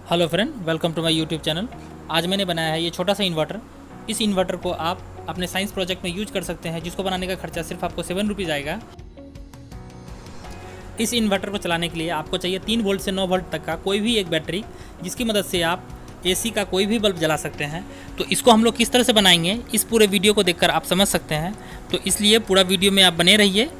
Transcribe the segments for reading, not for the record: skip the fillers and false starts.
Hello friend, welcome to my YouTube channel. आज मैंने बनाया है ये छोटा सा इन्वर्टर। इस इन्वर्टर को आप अपने साइंस प्रोजेक्ट में यूज कर सकते हैं, जिसको बनाने का खर्चा सिर्फ आपको 7 रुपीज़ आएगा। इस इन्वर्टर को चलाने के लिए आपको चाहिए 3 वोल्ट से 9 वोल्ट तक का कोई भी एक बैटरी, जिसकी मदद से आप एसी का कोई भी बल्ब जला सकते हैं। तो इसको हम लोग किस तरह से बनाएंगे, इस पूरे वीडियो को देखकर आप समझ सकते हैं। तो इसलिए पूरा वीडियो में आप बने रहिए।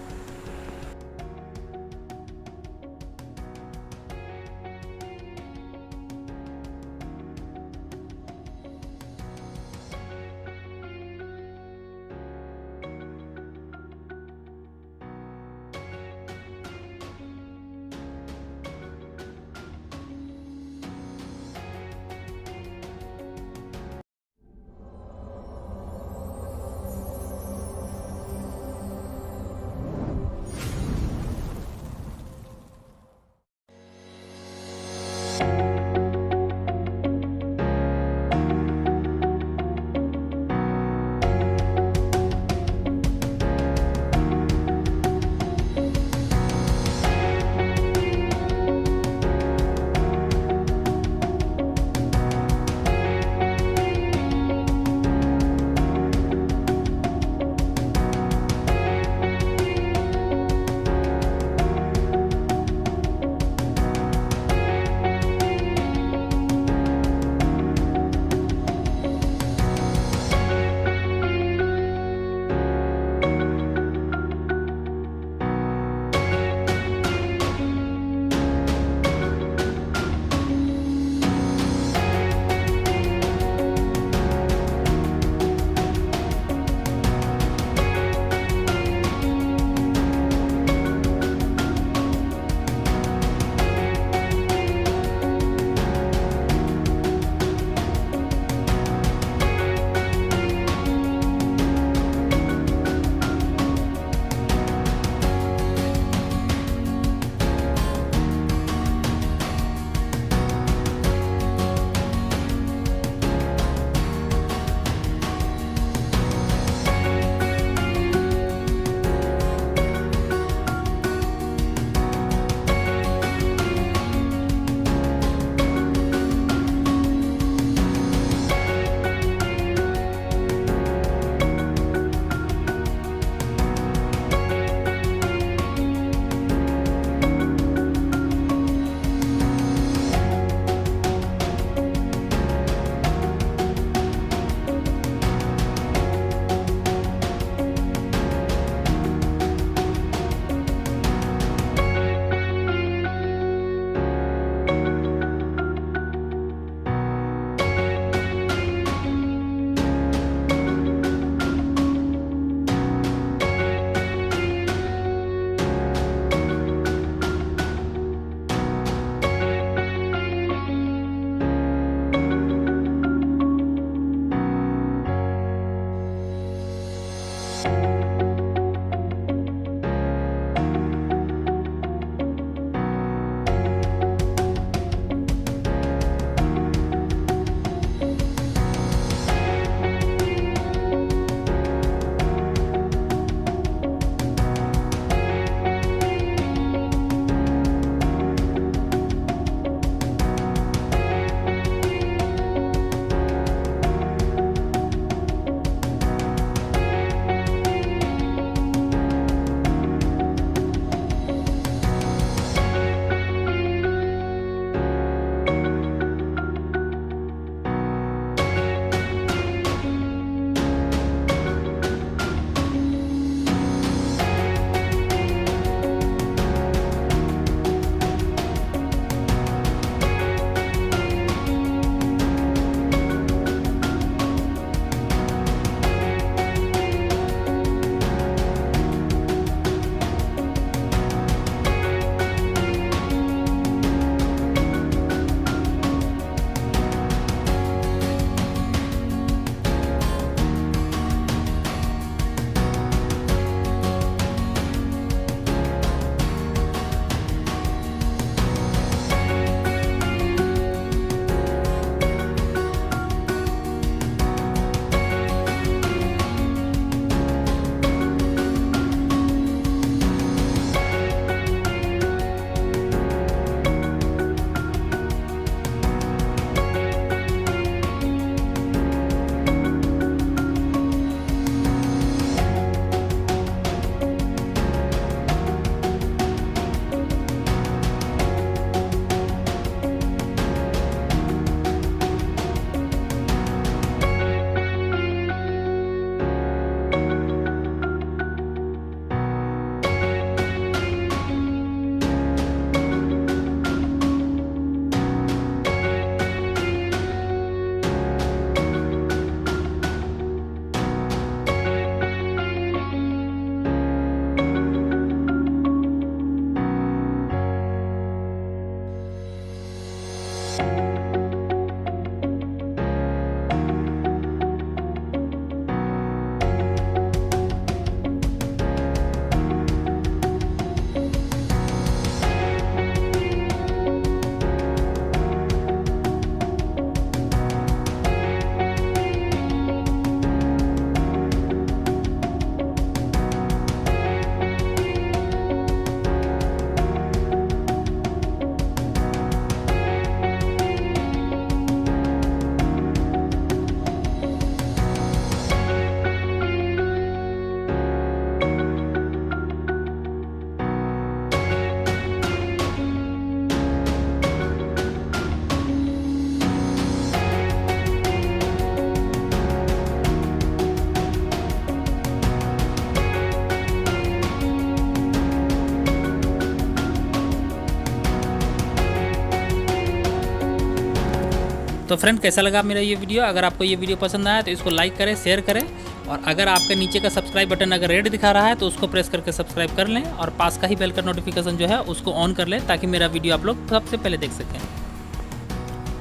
तो फ्रेंड, कैसा लगा मेरा ये वीडियो? अगर आपको ये वीडियो पसंद आया तो इसको लाइक करें, शेयर करें, और अगर आपके नीचे का सब्सक्राइब बटन अगर रेड दिखा रहा है तो उसको प्रेस करके सब्सक्राइब कर लें, और पास का ही बेल का नोटिफिकेशन जो है उसको ऑन कर लें, ताकि मेरा वीडियो आप लोग सबसे पहले देख सकें।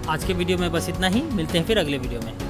आज के वीडियो में बस इतना ही, मिलते हैं फिर अगले वीडियो में।